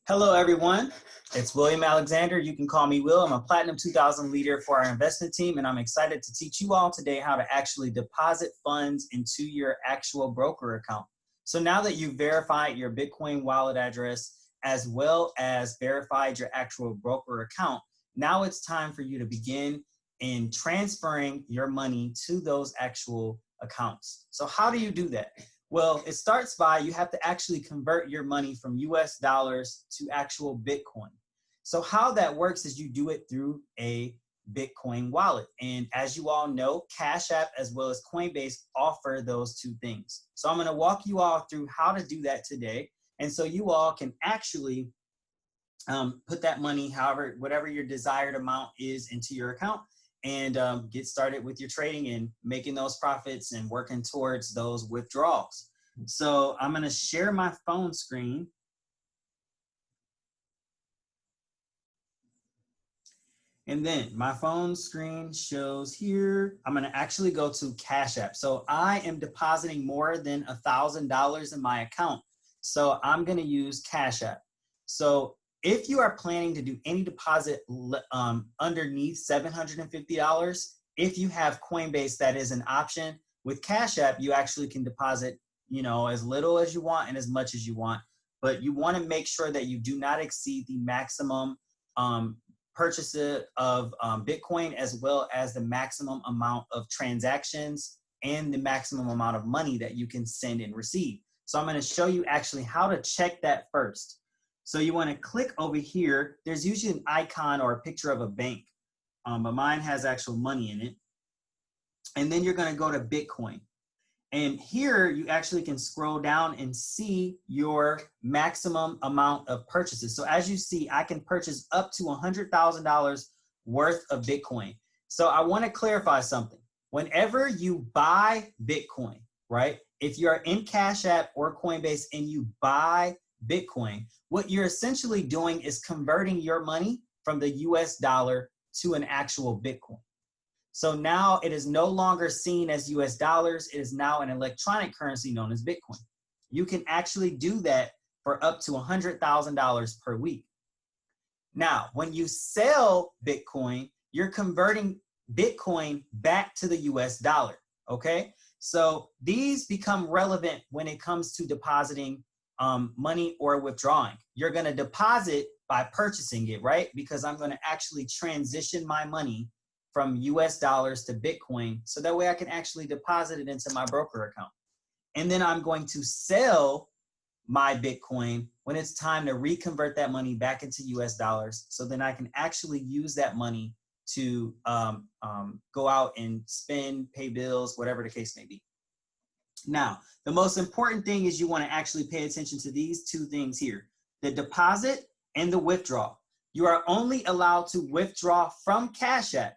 Hello, everyone. It's William Alexander. You can call me Will. I'm a Platinum 2000 leader for our investment team, and I'm excited to teach you all today how to actually deposit funds into your actual broker account. So now that you've verified your Bitcoin wallet address as well as verified your actual broker account, now it's time for you to begin in transferring your money to those actual accounts. So how do you do that? Well, it starts by you have to actually convert your money from US dollars to actual Bitcoin. So how that works is you do it through a Bitcoin wallet. And as you all know, CashApp as well as Coinbase offer those two things. So I'm going to walk you all through how to do that today. And so you all can actually put that money, however, whatever your desired amount is, into your account and get started with your trading and making those profits and working towards those withdrawals. So I'm going to share my phone screen. And then my phone screen shows here, I'm going to actually go to CashApp. So I am depositing more than $1,000 in my account. So I'm going to use CashApp. So if you are planning to do any deposit underneath $750, if you have Coinbase, that is an option. With CashApp, you actually can deposit, as little as you want and as much as you want. But you want to make sure that you do not exceed the maximum purchase of Bitcoin, as well as the maximum amount of transactions and the maximum amount of money that you can send and receive. So I'm going to show you actually how to check that first. So you want to click over here. There's usually an icon or a picture of a bank, but mine has actual money in it. And then you're going to go to Bitcoin. And here you actually can scroll down and see your maximum amount of purchases. So as you see, I can purchase up to $100,000 worth of Bitcoin. So I want to clarify something. Whenever you buy Bitcoin, right? If you're in Cash App or Coinbase and you buy Bitcoin, what you're essentially doing is converting your money from the US dollar to an actual Bitcoin. So now it is no longer seen as US dollars. It is now an electronic currency known as Bitcoin. You can actually do that for up to $100,000 per week. Now, when you sell Bitcoin, you're converting Bitcoin back to the US dollar, okay? So these become relevant when it comes to depositing money or withdrawing. You're going to deposit by purchasing it, right? Because I'm going to actually transition my money from US dollars to Bitcoin, so that way I can actually deposit it into my broker account. And then I'm going to sell my Bitcoin when it's time to reconvert that money back into US dollars, so then I can actually use that money to go out and spend, pay bills, whatever the case may be. Now, the most important thing is you want to actually pay attention to these two things here, the deposit and the withdrawal. You are only allowed to withdraw from Cash App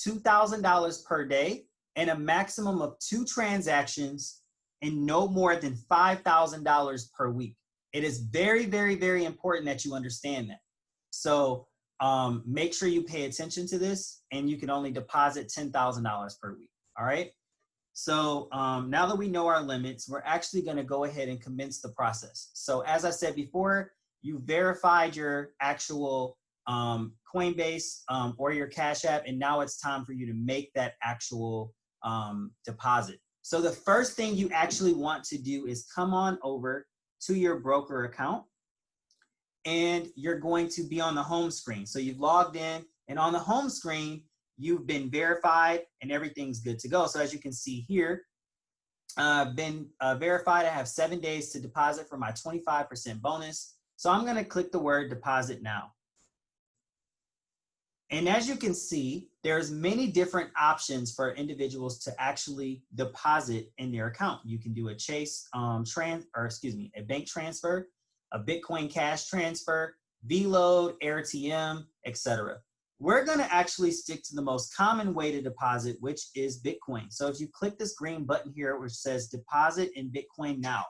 $2,000 per day and a maximum of 2 transactions and no more than $5,000 per week. It is very, very, very important that you understand that. So make sure you pay attention to this, and you can only deposit $10,000 per week. All right. So now that we know our limits, we're actually going to go ahead and commence the process. So as I said before, you verified your actual Coinbase or your Cash App, and now it's time for you to make that actual deposit. So the first thing you actually want to do is come on over to your broker account, and you're going to be on the home screen. So you've logged in, and on the home screen, you've been verified and everything's good to go. So as you can see here, I've been verified. I have 7 days to deposit for my 25% bonus. So I'm going to click the word deposit now. And as you can see, there's many different options for individuals to actually deposit in their account. You can do a Chase a bank transfer, a Bitcoin Cash transfer, VLoad, AirTM, etc. We're going to actually stick to the most common way to deposit, which is Bitcoin. So if you click this green button here, which says deposit in Bitcoin now,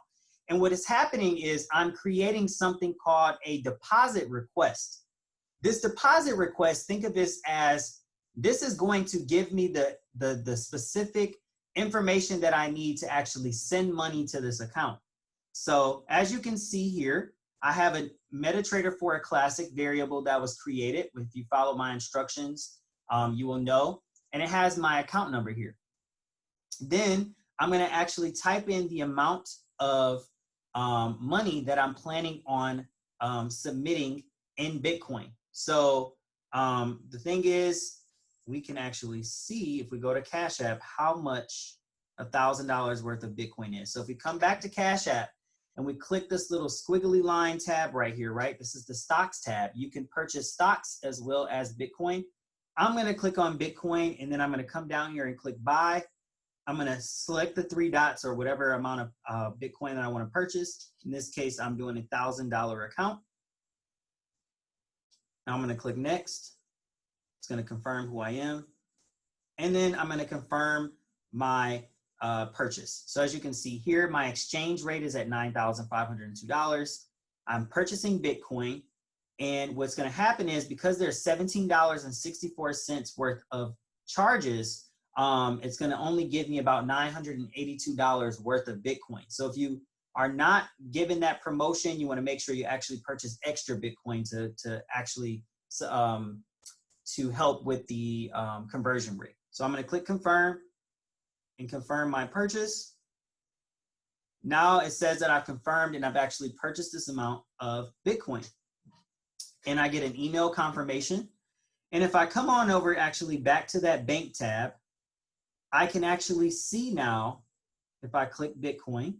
and what is happening is I'm creating something called a deposit request. This deposit request, think of this as, this is going to give me the specific information that I need to actually send money to this account. So as you can see here, I have a MetaTrader 4 Classic variable that was created. If you follow my instructions, you will know. And it has my account number here. Then I'm going to actually type in the amount of money that I'm planning on submitting in Bitcoin. So the thing is, we can actually see if we go to Cash App how much $1,000 worth of Bitcoin is. So if we come back to Cash App and we click this little squiggly line tab right here, right? This is the stocks tab. You can purchase stocks as well as Bitcoin. I'm going to click on Bitcoin, and then I'm going to come down here and click buy. I'm going to select the 3 dots or whatever amount of Bitcoin that I want to purchase. In this case, I'm doing a $1,000 account. Now I'm going to click next. It's going to confirm who I am. And then I'm going to confirm my purchase. So as you can see here, my exchange rate is at $9,502. I'm purchasing Bitcoin. And what's going to happen is, because there's $17.64 worth of charges, it's going to only give me about $982 worth of Bitcoin. So if you are not given that promotion, you want to make sure you actually purchase extra Bitcoin to actually to help with the conversion rate. So I'm going to click confirm and confirm my purchase. Now it says that I've confirmed and I've actually purchased this amount of Bitcoin. And I get an email confirmation. And if I come on over actually back to that bank tab, I can actually see now, if I click Bitcoin,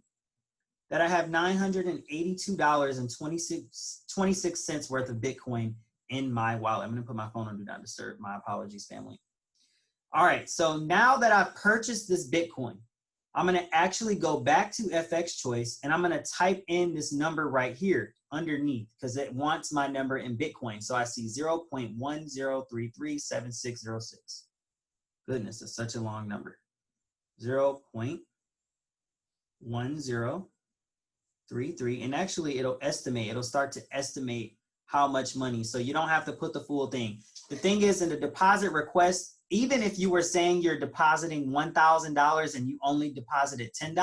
that I have $982.26 worth of Bitcoin in my wallet. I'm going to put my phone on Do Not Disturb. My apologies, family. All right, so now that I've purchased this Bitcoin, I'm going to actually go back to FXChoice and I'm going to type in this number right here underneath, because it wants my number in Bitcoin. So I see 0.10337606. Goodness, it's such a long number. 0.1033, and actually it'll start to estimate how much money. So you don't have to put the full thing. The thing is, in the deposit request, even if you were saying you're depositing $1,000 and you only deposited $10,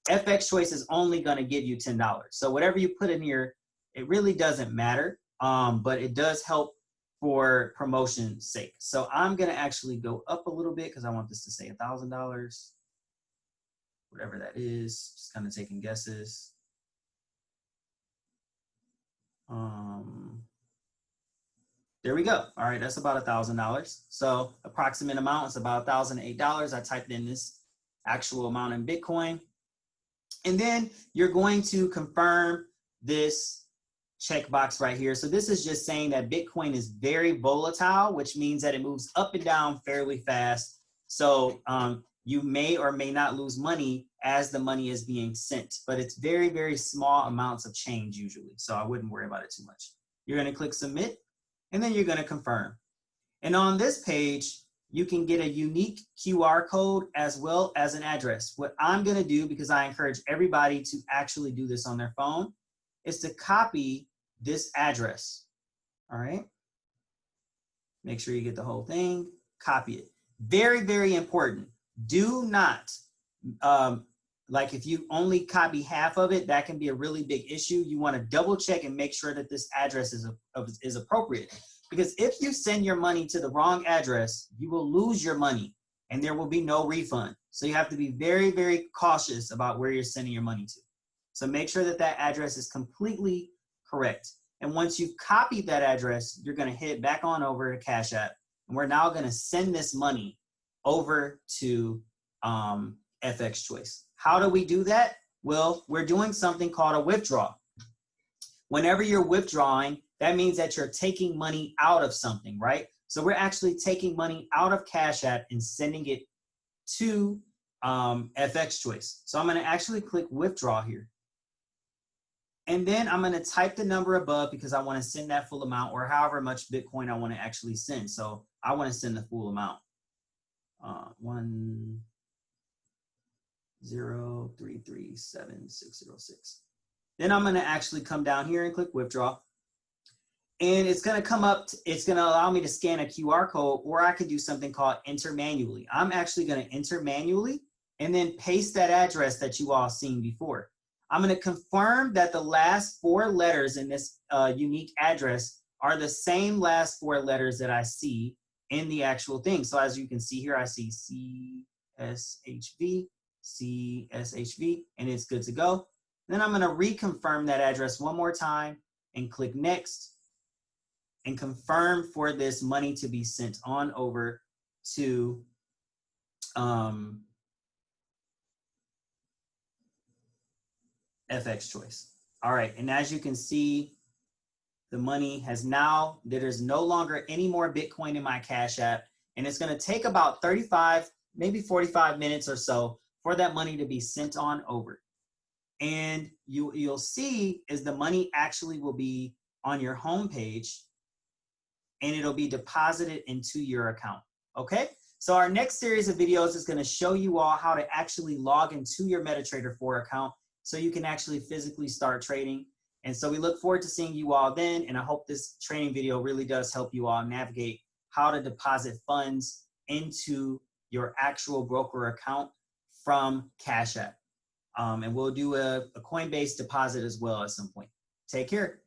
FXChoice is only going to give you $10. So whatever you put in here, it really doesn't matter, but it does help for promotion's sake. So I'm going to actually go up a little bit because I want this to say $1,000, whatever that is, just kind of taking guesses. There we go. All right, that's about $1,000. So approximate amount is about $1,008. I typed in this actual amount in Bitcoin. And then you're going to confirm this checkbox right here. So this is just saying that Bitcoin is very volatile, which means that it moves up and down fairly fast. So you may or may not lose money as the money is being sent, but it's very, very small amounts of change usually. So I wouldn't worry about it too much. You're going to click submit, and then you're going to confirm. And on this page, you can get a unique QR code as well as an address. What I'm going to do, because I encourage everybody to actually do this on their phone, is to copy this address. All right. Make sure you get the whole thing, copy it. Very, very important. Do not, like if you only copy half of it, that can be a really big issue. You want to double check and make sure that this address is appropriate. Because if you send your money to the wrong address, you will lose your money and there will be no refund. So you have to be very, very cautious about where you're sending your money to. So make sure that that address is completely correct. And once you've copied that address, you're going to hit back on over to Cash App. And we're now going to send this money over to FXChoice. How do we do that? Well, we're doing something called a withdrawal. Whenever you're withdrawing, that means that you're taking money out of something, right? So we're actually taking money out of Cash App and sending it to FXChoice. So I'm going to actually click withdraw here. And then I'm going to type the number above because I want to send that full amount, or however much Bitcoin I want to actually send. So I want to send the full amount. 1,033,7606. Then I'm going to actually come down here and click withdraw. And it's going to come up, it's going to allow me to scan a QR code, or I could do something called enter manually. I'm actually going to enter manually and then paste that address that you all seen before. I'm going to confirm that the last 4 letters in this unique address are the same last 4 letters that I see in the actual thing. So as you can see here, I see CSHV, CSHV, and it's good to go. Then I'm going to reconfirm that address one more time and click next and confirm for this money to be sent on over to FXChoice. All right, and as you can see, the money has now, there's no longer any more Bitcoin in my Cash App, and it's going to take about 35, maybe 45 minutes or so for that money to be sent on over. And you'll see is the money actually will be on your home page, and it'll be deposited into your account. Okay, so our next series of videos is going to show you all how to actually log into your MetaTrader 4 account so you can actually physically start trading. And so we look forward to seeing you all then, and I hope this training video really does help you all navigate how to deposit funds into your actual broker account from CashApp. And we'll do a Coinbase deposit as well at some point. Take care.